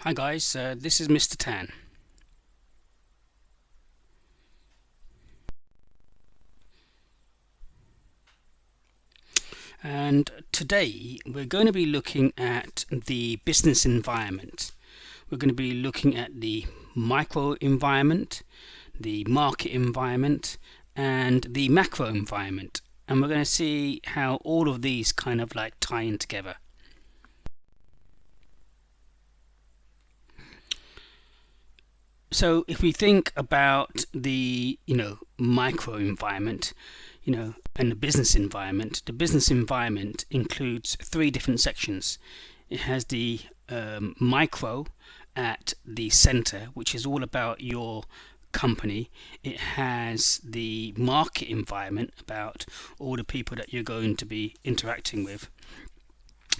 Hi guys, this is Mr. Tan. And today we're going to be looking at the business environment. We're going to be looking at the micro environment, the market environment, and the macro environment. And we're going to see how all of these kind of like tie in together. So if we think about the micro environment, and the business environment includes three different sections. It has the micro at the center, which is all about your company. It has the market environment, about all the people that you're going to be interacting with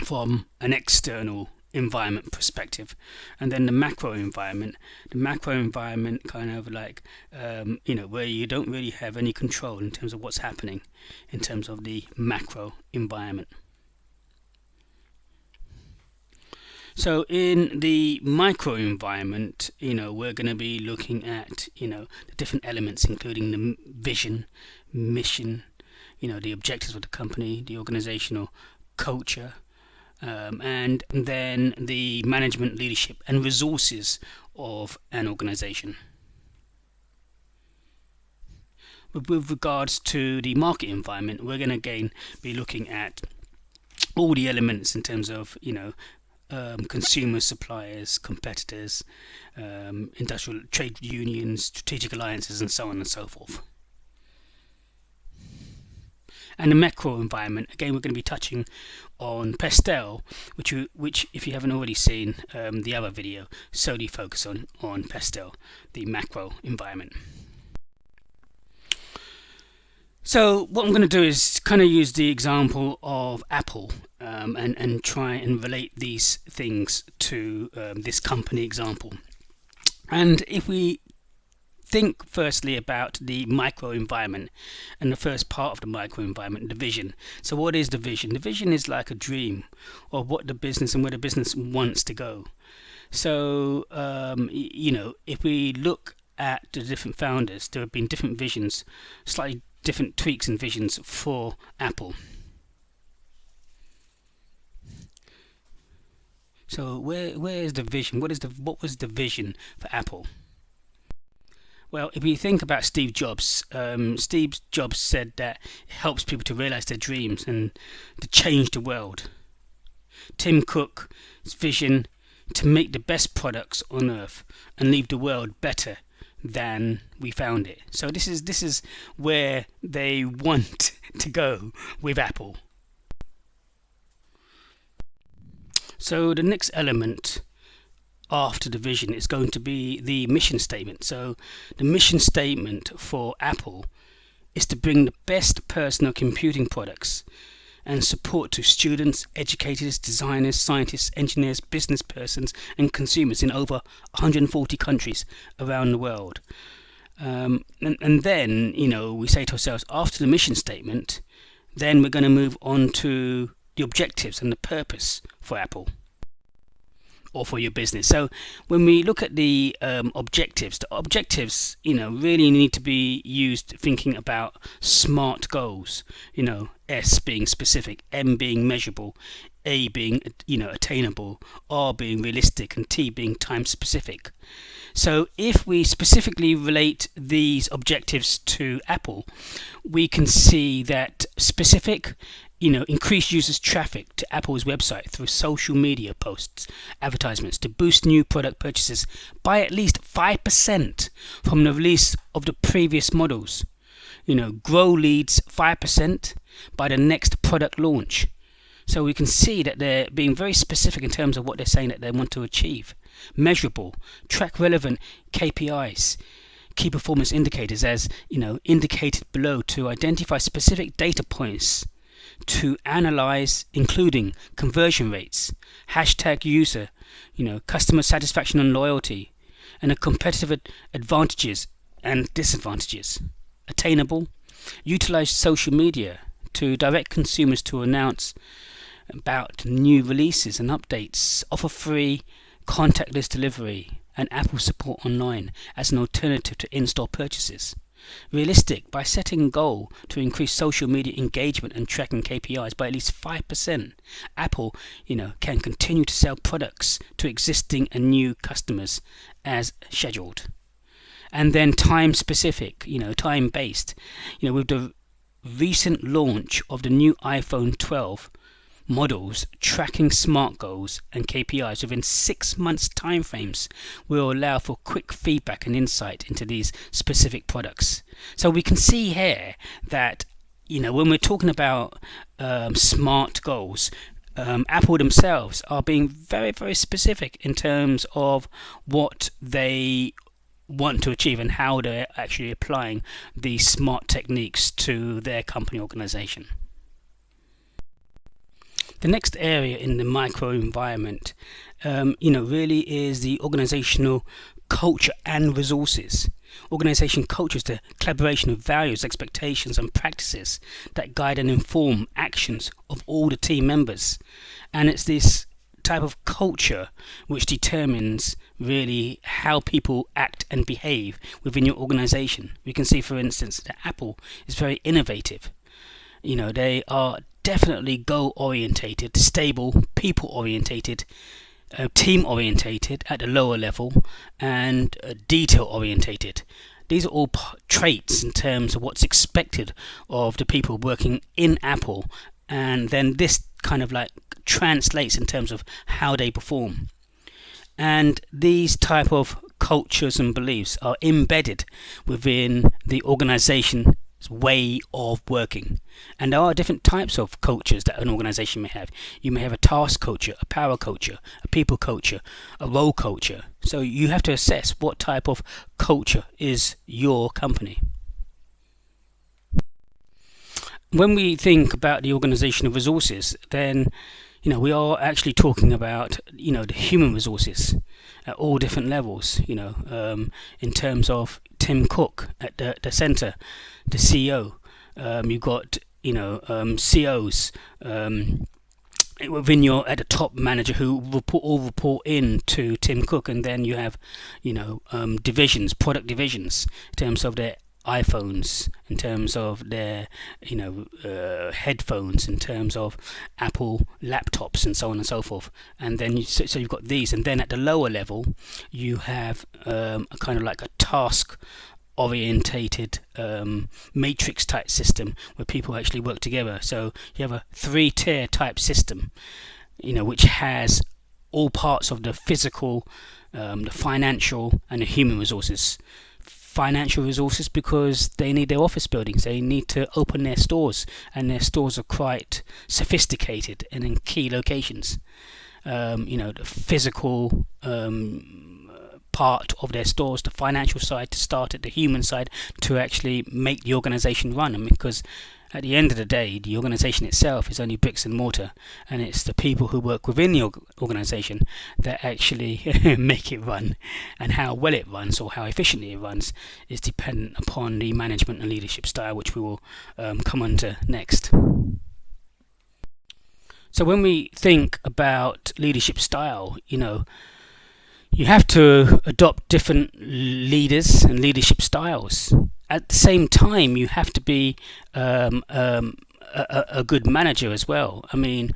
from an external environment perspective, and then the macro environment kind of like where you don't really have any control in terms of what's happening in terms of the macro environment. So in the micro environment, we're going to be looking at the different elements, including the vision, mission, the objectives of the company, the organizational culture, and then the management, leadership, and resources of an organization. With regards to the market environment, we're going to again be looking at all the elements in terms of consumers, suppliers, competitors, industrial trade unions, strategic alliances, and so on and so forth. And the macro environment, again, we're going to be touching on Pestel, which if you haven't already seen the other video, solely focus on Pestel, the macro environment. So what I'm going to do is kind of use the example of Apple and try and relate these things to this company example. And if we think firstly about the micro environment and the first part of the micro environment, the vision. So what is the vision? The vision is like a dream of what the business and where the business wants to go. So if we look at the different founders, there have been different visions, slightly different tweaks and visions for Apple. So where is the vision? What was the vision for Apple? Well, if you think about Steve Jobs, Steve Jobs said that it helps people to realize their dreams and to change the world. Tim Cook's vision to make the best products on earth and leave the world better than we found it. So this is where they want to go with Apple. So the next element after the vision is going to be the mission statement. So the mission statement for Apple is to bring the best personal computing products and support to students, educators, designers, scientists, engineers, business persons, and consumers in over 140 countries around the world. And then, we say to ourselves, after the mission statement, then we're going to move on to the objectives and the purpose for Apple or for your business. So when we look at the objectives really need to be used thinking about SMART goals. S being specific, M being measurable, A being attainable, R being realistic, and T being time specific. So if we specifically relate these objectives to Apple, we can see that specific increase users' traffic to Apple's website through social media posts, advertisements to boost new product purchases by at least 5% from the release of the previous models. Grow leads 5% by the next product launch. So we can see that they're being very specific in terms of what they're saying that they want to achieve. Measurable, track relevant KPIs, key performance indicators, as indicated below, to identify specific data points to analyze, including conversion rates, hashtag user, customer satisfaction and loyalty, and the competitive advantages and disadvantages. Attainable, utilize social media to direct consumers to announce about new releases and updates, offer free contactless delivery, and Apple support online as an alternative to in-store purchases. Realistic, by setting a goal to increase social media engagement and tracking KPIs by at least 5%, Apple, can continue to sell products to existing and new customers as scheduled. And then time specific, time based, with the recent launch of the new iPhone 12 models, tracking smart goals and KPIs within 6 months timeframes will allow for quick feedback and insight into these specific products. So we can see here that when we're talking about smart goals, Apple themselves are being very, very specific in terms of what they want to achieve and how they're actually applying these smart techniques to their company organization. The next area in the micro environment, really is the organizational culture and resources. Organization culture is the collaboration of values, expectations, and practices that guide and inform actions of all the team members. And it's this type of culture which determines really how people act and behave within your organization. We can see, for instance, that Apple is very innovative. They are definitely goal orientated, stable, people orientated, team orientated at the lower level, and detail orientated. These are all traits in terms of what's expected of the people working in Apple, and then this kind of like translates in terms of how they perform. And these type of cultures and beliefs are embedded within the organization way of working. And there are different types of cultures that an organization may have. You may have a task culture, a power culture, a people culture, a role culture. So you have to assess what type of culture is your company. When we think about the organizational resources, then we are actually talking about the human resources at all different levels. In terms of Tim Cook at the center, the CEO. You've got COs within at the top manager who report in to Tim Cook, and then you have divisions, product divisions, in terms of their iPhones, in terms of their headphones, in terms of Apple laptops, and so on and so forth. And then so you've got these, and then at the lower level you have a kind of like a task orientated matrix type system where people actually work together. So you have a 3-tier type system, which has all parts of the physical, the financial, and the human resources. Financial resources because they need their office buildings, they need to open their stores, and their stores are quite sophisticated and in key locations. The physical part of their stores, the financial side to start it, the human side to actually make the organization run. And because at the end of the day, the organization itself is only bricks and mortar, and it's the people who work within the organization that actually make it run. And how well it runs or how efficiently it runs is dependent upon the management and leadership style, which we will come on to next. So when we think about leadership style, you have to adopt different leaders and leadership styles. At the same time, you have to be a good manager as well. And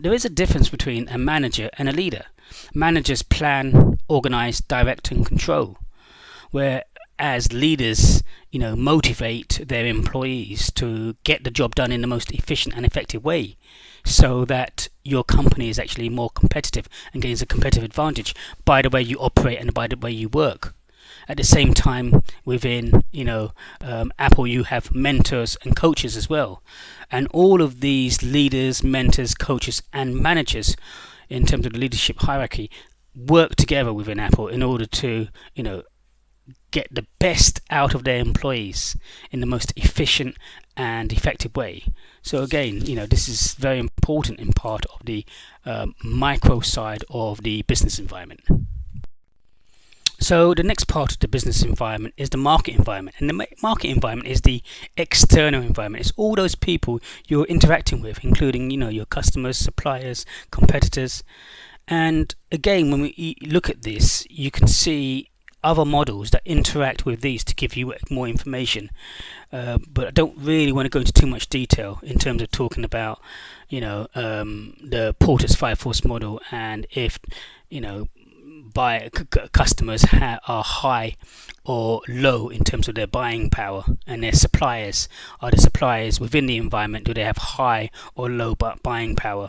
there is a difference between a manager and a leader. Managers plan, organize, direct, and control, whereas leaders, motivate their employees to get the job done in the most efficient and effective way, so that your company is actually more competitive and gains a competitive advantage by the way you operate and by the way you work. At the same time, within Apple, you have mentors and coaches as well, and all of these leaders, mentors, coaches, and managers, in terms of the leadership hierarchy, work together within Apple in order to get the best out of their employees in the most efficient and effective way. So again, this is very important in part of the micro side of the business environment. So the next part of the business environment is the market environment, and the market environment is the external environment. It's all those people you're interacting with, including your customers, suppliers, competitors, And again, when we look at this, you can see other models that interact with these to give you more information. But I don't really want to go into too much detail in terms of talking about, the Porter's 5-force model, and if, by customers are high or low in terms of their buying power, and their suppliers, are the suppliers within the environment, do they have high or low buying power?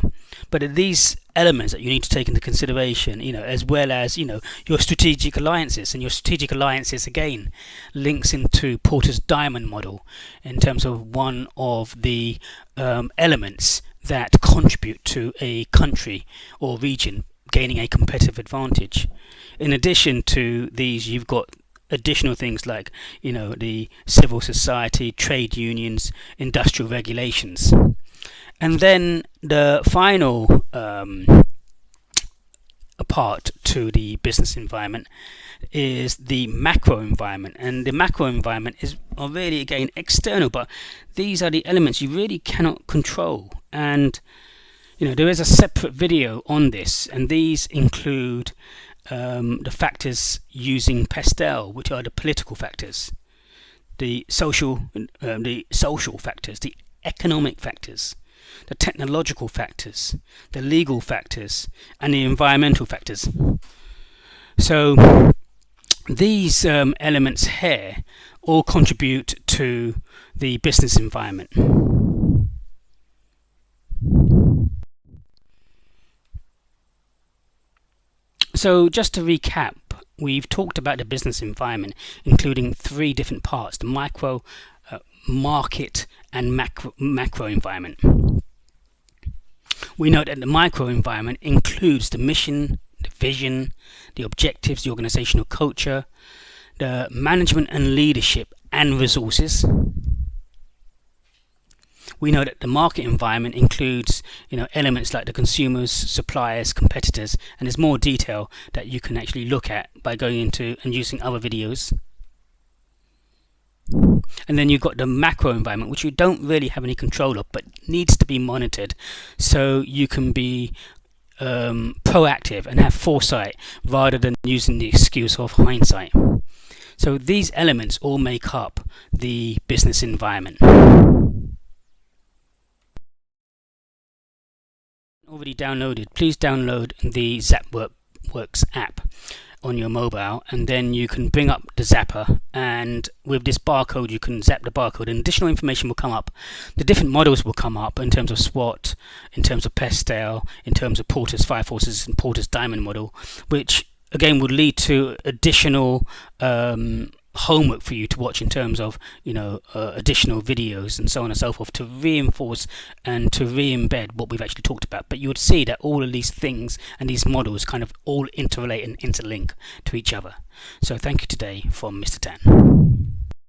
But these elements that you need to take into consideration, as well as your strategic alliances, and your strategic alliances again links into Porter's diamond model in terms of one of the elements that contribute to a country or region gaining a competitive advantage. In addition to these, you've got additional things like the civil society, trade unions, industrial regulations. And then the final part to the business environment is the macro environment, and the macro environment are really again external, but these are the elements you really cannot control. And there is a separate video on this, and these include the factors using Pastel, which are the political factors, the social factors, the economic factors, the technological factors, the legal factors, and the environmental factors. So these elements here all contribute to the business environment. So just to recap, we've talked about the business environment, including 3 different parts: the micro, market, and macro environment. We know that the micro environment includes the mission, the vision, the objectives, the organizational culture, the management and leadership, and resources. We know that the market environment includes elements like the consumers, suppliers, competitors, and there's more detail that you can actually look at by going into and using other videos. And then you've got the macro environment, which you don't really have any control of, but needs to be monitored so you can be proactive and have foresight rather than using the excuse of hindsight. So these elements all make up the business environment. Already downloaded, please download the ZapWorks app on your mobile, and then you can bring up the zapper, and with this barcode you can zap the barcode and additional information will come up. The different models will come up in terms of SWOT, in terms of Pastel, in terms of Porter's 5 forces and Porter's diamond model, which again would lead to additional homework for you to watch in terms of additional videos and so on and so forth to reinforce and to re-embed what we've actually talked about. But you would see that all of these things and these models kind of all interrelate and interlink to each other. So thank you today from Mr. Tan.